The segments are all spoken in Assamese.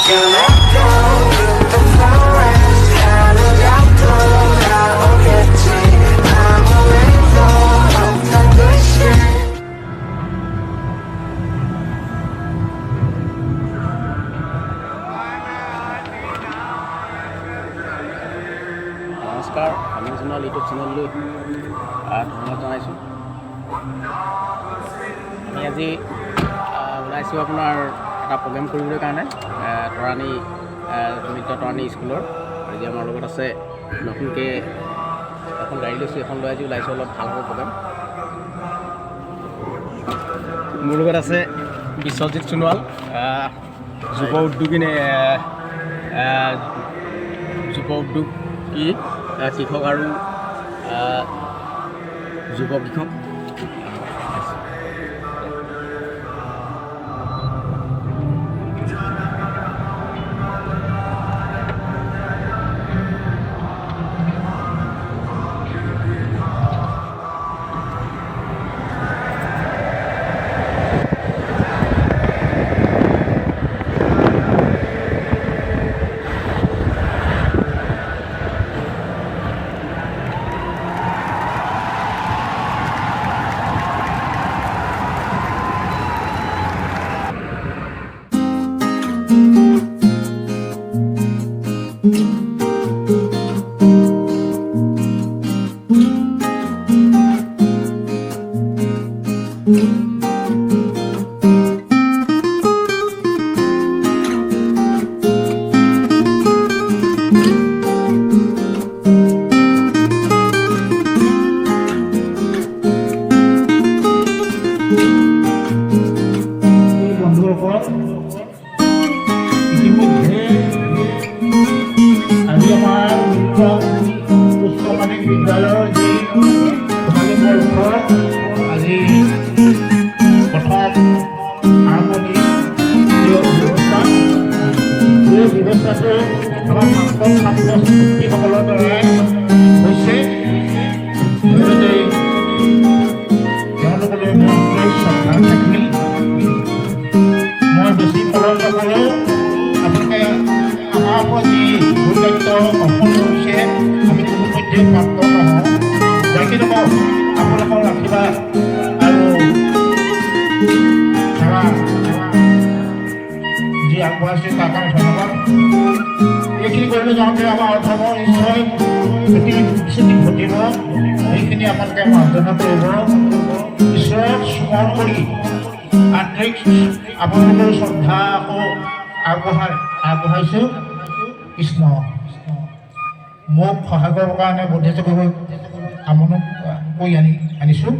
নমস্কাৰ, হেমানসোণোৱাল ইউটিউব চেনেললৈ ধন্যবাদ জনাইছোঁ। আমি আজি ওলাইছোঁ আপোনাৰ এটা প্ৰগ্ৰেম কৰিবলৈ কাৰণে তৰাণী নৃত্য তৰাণী স্কুলৰ। আজি আমাৰ লগত আছে নতুনকৈ এখন গাড়ী লৈছোঁ, এখন লৈ আজি ওলাইছোঁ অলপ ভাল হ'ব প্ৰগ্ৰেম। মোৰ লগত আছে বিশ্বজিৎ সোণোৱাল, যুৱ উদ্যোগী কৃষক আৰু যুৱ কৃষক। ইতিমধ্যে আজি আমাৰ উচ্চ মাধ্যমিক বিদ্যালয়ৰ যি আজি প্ৰথম আৰম্ভণি ব্যৱস্থা, এই ব্যৱস্থাটো আমাৰ ছাত্ৰ ছাত্ৰীসকলৰ দ্বাৰাই হৈছে। তেওঁলোকলৈ মই শ্ৰদ্ধা থাকিল। মই বেছি ফলন নকৰোঁ, আপোনালোকে আমাৰ ওপৰত যি দায়িত্ব অৰ্পণ কৰিছে আমি কোনো মধ্যে প্ৰাপ্ত নহওঁ। যাকে নহওক আপোনালোকৰ আশীৰ্বাদ আৰু সেৱা যি আগবঢ়াইছে তাৰ কাৰণে ধন্যবাদ। এইখিনি কৰিবলৈ যাওঁতে আমাৰ অৰ্থমৰ নিশ্চয় ক্ষতি ঘটিব, সেইখিনি আপোনালোকে মাৰ্জনা কৰিব। ঈশ্বৰক স্মৰণ কৰি আন্তৰিক আপোনালোকৰ শ্ৰদ্ধা আকৌ আগবঢ়াইছোঁ। কৃষ্ণ মোক সহায় কৰিবৰ কাৰণে বৰ্ধিত কৰিব কামনা কৰি আনিছোঁ।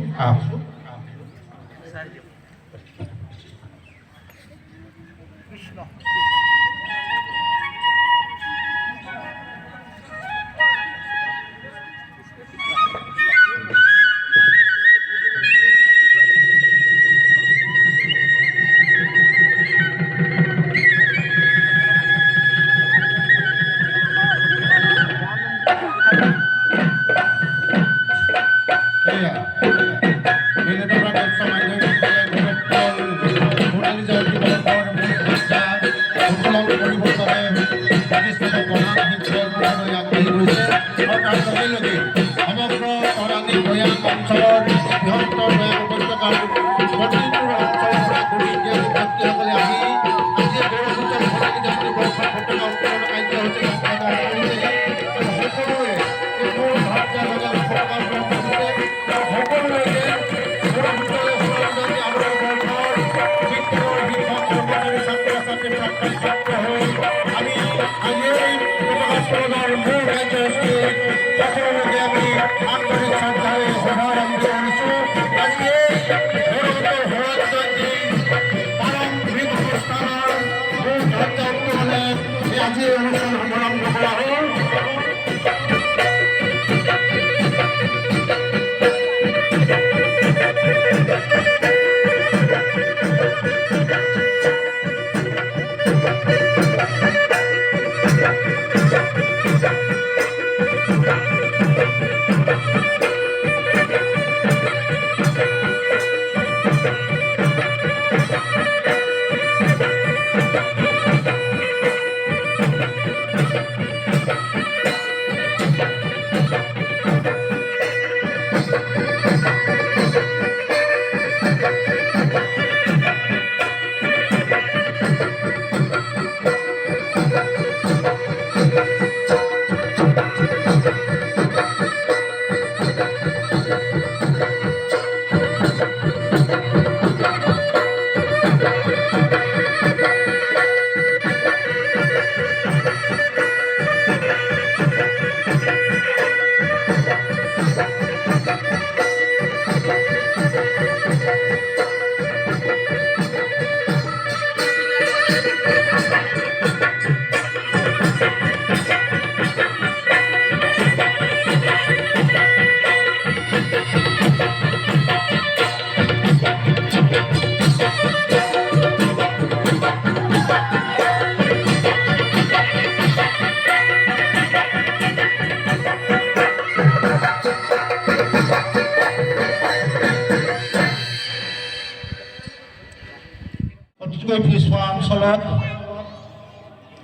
অতিকৈ পিছপৰা অঞ্চলত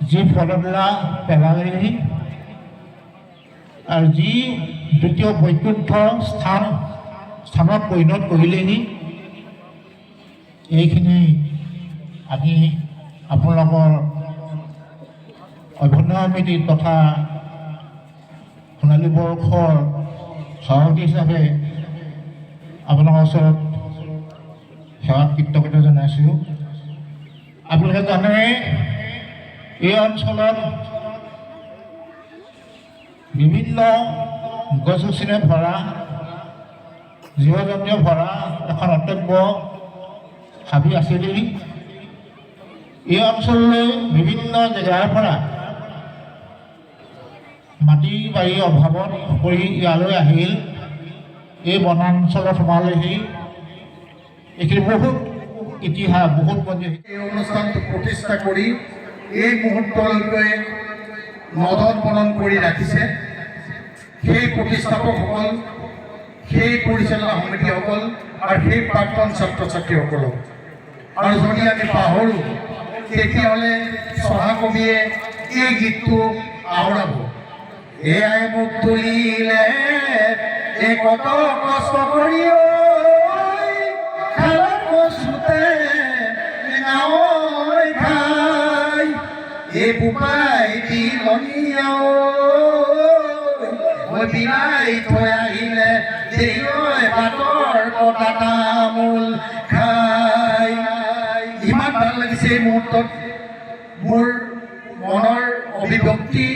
যি ফলবিলা পেলালেহি আৰু যি দ্বিতীয় বৈকুণ্ঠ স্থানত পৰিণত কৰিলেহি, এইখিনি আমি আপোনালোকৰ অভ্যন্তৰীণ সমিতি তথা সোণালী বৰ্ষৰ সভাপতি হিচাপে আপোনালোকৰ ওচৰত সেৱাত কৃতজ্ঞতা জনাইছোঁ। আপোনালোকে জানে এই অঞ্চলত বিভিন্ন গছ গছনিৰে ভৰা, জীৱ জন্তুৰে ভৰা এখন অটব্য হাবি আছিলেই। এই অঞ্চললৈ বিভিন্ন জেগাৰ পৰা মাটি বাৰীৰ অভাৱত পৰি ইয়ালৈ আহিল, এই বনাঞ্চলত সোমালেহি। এইখিনি বহুত ইতিহাস, বহুত এই অনুষ্ঠানটো প্ৰতিষ্ঠা কৰি এই মুহূৰ্তলৈকে নদন বদন কৰি ৰাখিছে সেই প্ৰতিষ্ঠাপকসকল, সেই পৰিচালনা সমিতিসকল আৰু সেই প্ৰাক্তন ছাত্ৰ ছাত্ৰীসকলক। আৰু যদি আমি পাহৰোঁ তেতিয়াহ'লে সভাকবিয়ে এই গীতটো আওৰাব। এয়াই মোক তুলিলে এই কত কষ্ট কৰি খেলত বসুতে খাই এই বোপাই দিলনীয়াও মই বিলাই থৈ আহিলে দেৰিলৈ ভাতৰ কটা তামোল খাই। ইমান ভাল লাগিছে এই মুহূৰ্তত মোৰ মনৰ অভিব্যক্তি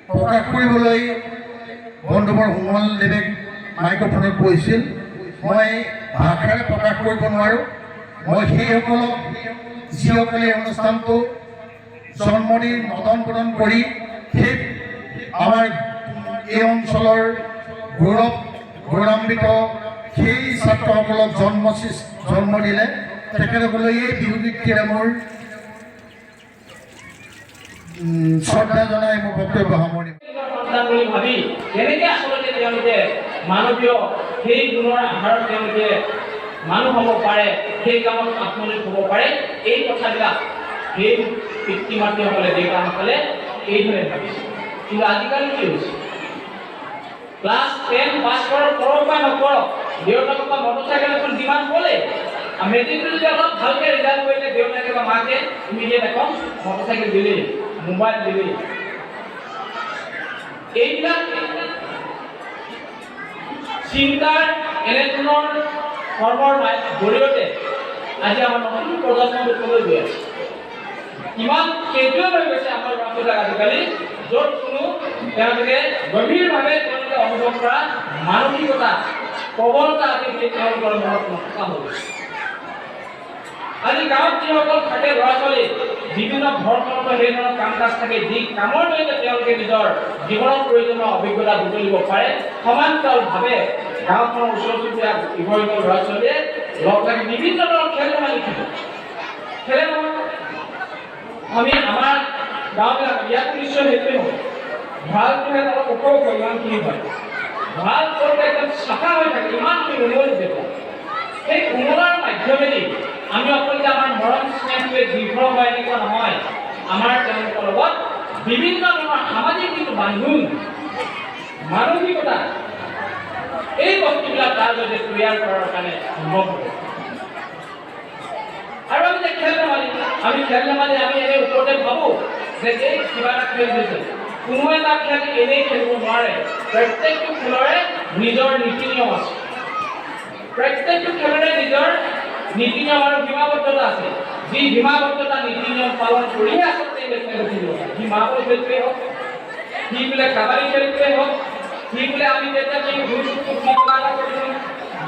প্ৰকাশ কৰিবলৈ বন্ধুবৰ সুমলদেৱে মাইক্ৰফোনত কৈছিল। মই ভাষাৰে প্ৰকাশ কৰিব নোৱাৰোঁ। মই সেইসকলক যিসকলে এই অনুষ্ঠানটো জন্মদিন নদন বদন কৰি সেই আমাৰ এই অঞ্চলৰ গৌৰৱান্বিত সেই ছাত্ৰসকলক জন্ম দিলে, তেখেতসকলে এই বিহু গীতেৰে মোৰ শ্ৰদ্ধা জনাই মোৰ বক্তব্য সামৰণি বুলি ভাবি কেনেকৈ আচলতে তেওঁলোকে মানৱীয় সেই গুণৰ আধাৰত তেওঁলোকে মানুহ হ'ব পাৰে, সেই কামত আত্মনিয়োগ হ'ব পাৰে, এই কথাবিলাক সেই পিতৃ মাতৃসকলে, দেউতাসকলে এইদৰে ভাবিছে। কিন্তু আজিকালি কি হৈছে, ক্লাছ 10 পাছ কৰাৰ পৰৰ পৰা নকৰক, দেউতাকক বা মটৰচাইকেল এখন ডিমাণ্ড হ'লে, মেট্ৰিকটো যদি অলপ ভালকৈ ৰিজাল্ট কৰিলে দেউতাকে বা মাকে ইমিডিয়েট এখন মটৰচাইকেল দিলেই, মোবাইল দিলেই। এইবিলাক চিন্তাৰ এনেধৰণৰ কৰ্মৰ জৰিয়তে আজি আমাৰ নতুন প্ৰজন্ম লোকলৈ গৈ আছে। ইমান কেজুৱেল হৈ গৈছে আমাৰ ল'ৰা-ছোৱালীবিলাক আজিকালি, য'ত কোনো তেওঁলোকে গভীৰভাৱে তেওঁলোকে অনুভৱ কৰা মানসিকতা, প্ৰবলতা আদি তেওঁলোকৰ মনত নথকা হৈ গৈছে। আজি গাঁৱত যিসকল থাকে ল'ৰা-ছোৱালী, বিভিন্ন ঘৰখনত সেই ধৰণৰ কাম কাজ থাকে, যি কামৰ জৰিয়তে তেওঁলোকে নিজৰ জীৱনৰ প্ৰয়োজনীয় অভিজ্ঞতা বুটলিব পাৰে, সমান্তৰালভাৱে গাঁওখনৰ ওচৰ চুবুৰীয়া ইঘৰ সিঘৰ ল'ৰা-ছোৱালীয়ে লগ লাগি বিভিন্ন ধৰণৰ খেল ধেমালি খেলে নহয়। আমি আমাৰ গাঁওবিলাক ইয়াতো নিশ্চয় সেইটোৱে হ'ব। ভঁৰালটোহে অলপ ওখ ইমানখিনি হয়, ভঁৰাল কৰোঁতে একদম চাফা হৈ থাকে, ইমানখিনি উমলি দেখোঁ। সেই উমলাৰ মাধ্যমেদি আমি অকল যে আমাৰ মৰম স্নেহটোৱে দীৰ্ঘ হয় এনেকুৱা নহয়, আমাৰ তেওঁলোকৰ লগত বিভিন্ন ধৰণৰ সামাজিক যিটো বান্ধোন, মানসিকতা, এই বস্তুবিলাক তাৰ জৰিয়তে তৈয়াৰ কৰাৰ কাৰণে সম্ভৱ হয়। আৰু আমি যে খেল ধেমালি আমি এনেই ওপৰতে ভাবোঁ যে এই কিবা এটা খেল হৈছে, কোনো এটা খেল এনেই খেলিব নোৱাৰে। প্ৰত্যেকটো খেলৰে নিজৰ নীতি নিয়ম আছে, প্ৰত্যেকটো খেলৰে নিজৰ নীতি নিয়ম আৰু সীমাবদ্ধতা আছে। যি সীমাবদ্ধতা নীতি নিয়ম পালন কৰিহে আচলতে এই খেল খেলিব পাৰে। সি মাৰ্বল খেলটোৱেই হওক, সি বোলে কাবাডী খেলটোৱেই হওক, সি বোলে আমি যেতিয়া কিবা এটা কৰিছিলোঁ,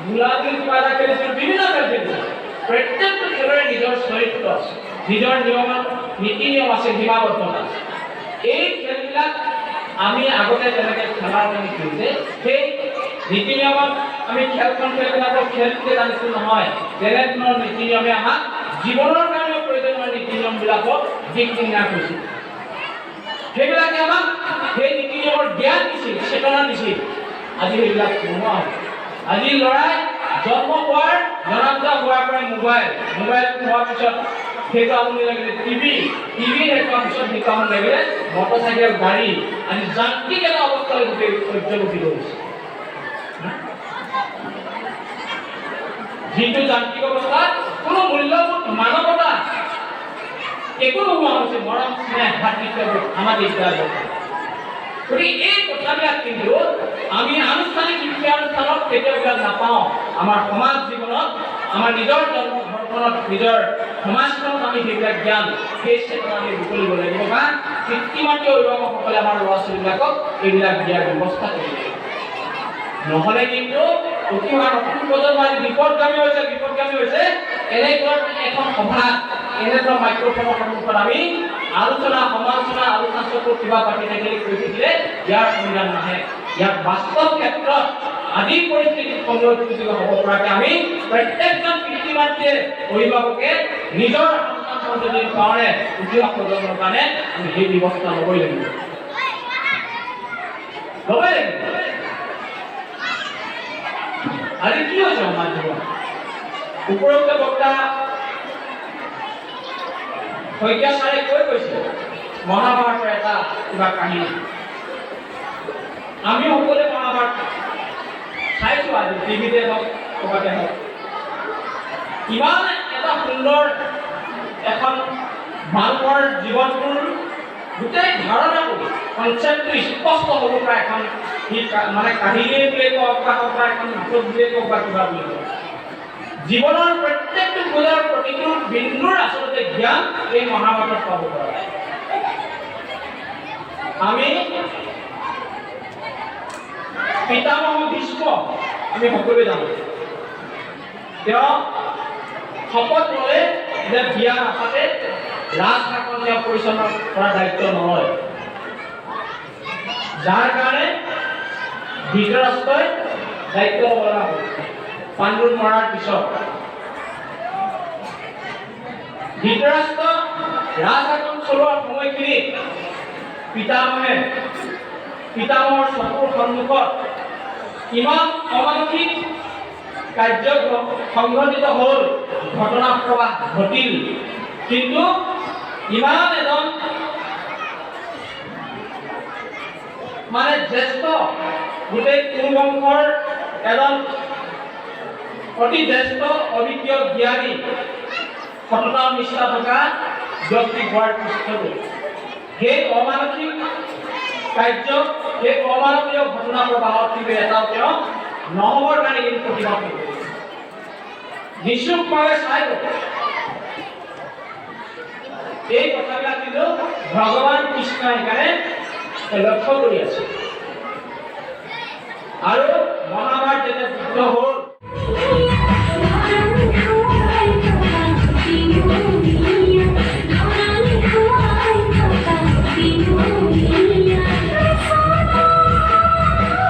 গোলাগুলি কিবা এটা খেলিছিলোঁ, বিভিন্ন খেল খেলিছিলোঁ। প্ৰত্যেকটো খেলৰে নিজৰ চৰিত্ৰ আছে, নিজৰ নিয়ম নীতি নিয়ম আছে, সীমাবদ্ধতা আছে। এই খেলবিলাক আমি আগতে যেনেকৈ খেলাৰ কাৰণে খেলিছে, সেই নীতি নিয়মত আমি খেলখন খেলবিলাকক খেলটোকে জানিছিলোঁ নহয়, তেনেধৰণৰ নীতি নিয়মে আমাক জীৱনৰ কাৰণে প্ৰয়োজনীয় নীতি নিয়মবিলাকক দিক নিৰ্ণয় কৰিছিল। সেইবিলাকে আমাক সেই নীতি নিয়মৰ জ্ঞান দিছিল, চেতনা দিছিল। আজি সেইবিলাক নোহোৱা হ'ল। আজি ল'ৰাই জন্ম হোৱাৰ জনাজাত হোৱাৰ পৰাই মোবাইল হোৱাৰ পিছত সেইটো আমনি লাগিলে টিভি শেষৰ পিছত সেইটো আমনি লাগিলে মটৰচাইকেল গাড়ী আজি যান্ত্ৰিক এটা অৱস্থালৈ গোটেই পৰ্যবেক্ষিত হৈছে। যিটো যান্ত্ৰিক অৱস্থাত কোনো মূল্যবোধ মানৱতা একো নোহোৱা হৈছে, মৰম স্নেহ ভাতৃত্ববোধ আমাৰ দেশৰ। গতিকে এই কথাবিলাক কিন্তু আমি আনুষ্ঠানিক শিক্ষানুষ্ঠানত কেতিয়াবা নাপাওঁ। আমাৰ সমাজ জীৱনত আমাৰ নিজৰ জন্মঘৰখনত নিজৰ সমাজখনত আমি সেইবিলাক জ্ঞান সেই চেতনা আমি বুটলিব লাগিব বা পিতৃ মাতৃ অভিভাৱকসকলে আমাৰ ল'ৰা ছোৱালীবিলাকক এইবিলাক দিয়াৰ ব্যৱস্থা কৰিব লাগিব। নহ'লে কিন্তু উঠি অহা নতুন প্ৰজন্ম বিপদগামী হৈছে। এনেকুৱা এখন সভাত এনেকুৱা মাইক্ৰফোনৰ সন্মুখত আমি আলোচনা চক্ৰ কিবা পাতি থাকিলে কৈ থাকিলে ইয়াৰ সমাধান নাহে। ইয়াক বাস্তৱ ক্ষেত্ৰত আজিৰ পৰিস্থিতিত সংৰক্ষিত হ'ব পৰাকৈ আমি প্ৰত্যেকজন পিতৃ মাতৃয়ে অভিভাৱকে নিজৰ সন্তান সন্ততিৰ কাৰণে উঠি অহা প্ৰজন্মৰ কাৰণে আমি সেই ব্যৱস্থা ল'বই লাগিব। আজি কি হৈছে সমাজ জীৱন? উপৰোক্ত বক্তা শইকীয়া ছাৰে কৈ গৈছে মহাভাৰতৰ এটা কিবা কাহিনী। আমি সকলোৱে মহাভাৰত চাইছোঁ, আজি টিভিতে হওক ক'ৰবাতে হওক। ইমান এটা সুন্দৰ এখন মানুহৰ জীৱনটোৰ গোটেই ধাৰণাটো কনচেপ্টটো স্পষ্ট হ'ব পৰা এখন মানে কাহিনী বুলিয়ে কওক বা এখন নাটক বুলিয়ে কওক বা কিবা বুলি কওক। জীৱনৰ প্ৰত্যেকটো খোজৰ প্ৰতিটো বিন্দুৰ আচলতে জ্ঞান এই মহাভাৰতত পাব পৰা যায়। আমি পিতামহ ভীষ্ম আমি সকলোৱে জানো। তেওঁ শপত ল'লে যে বিয়া নাপাতে ৰাজশাসন তেওঁ পৰিচালনা কৰাৰ দায়িত্ব নলয়, যাৰ কাৰণে ধৃতৰাষ্ট্ৰই দায়িত্ব ল'ব লগা হ'ল। পাণ্ডুৰ মৰাৰ পিছত ধৃতৰাষ্ট্ৰ ৰাজশাসন চলোৱাৰ সময়খিনিত পিতামহৰ চকুৰ সন্মুখত ইমান অমানসিক কাৰ্য সংঘটিত হ'ল, ঘটনা প্ৰবাহ ঘটিল। কিন্তু ইমান এজন মানে জ্যেষ্ঠ গোটেই কুৰুবংশৰ এজন অতি জ্যেষ্ঠ অভিজ্ঞ জ্ঞানী সততা নিষ্ঠা থকা ব্যক্তি হোৱাৰ পিছতো সেই অমানসিক কাৰ্য সেই অমানৱীয় ঘটনা প্ৰবাহত কিন্তু এটাও তেওঁ নহ'বৰ কাৰণে কিন্তু প্ৰতিবাদ কৰিছে। নিশ্চুকভাৱে চাই এই কথাবিলাক কিন্তু ভগৱান কৃষ্ণ সেইকাৰণে লক্ষ্য কৰি আছে। আৰু মহাভাৰত যেতিয়া যুদ্ধ হ'ল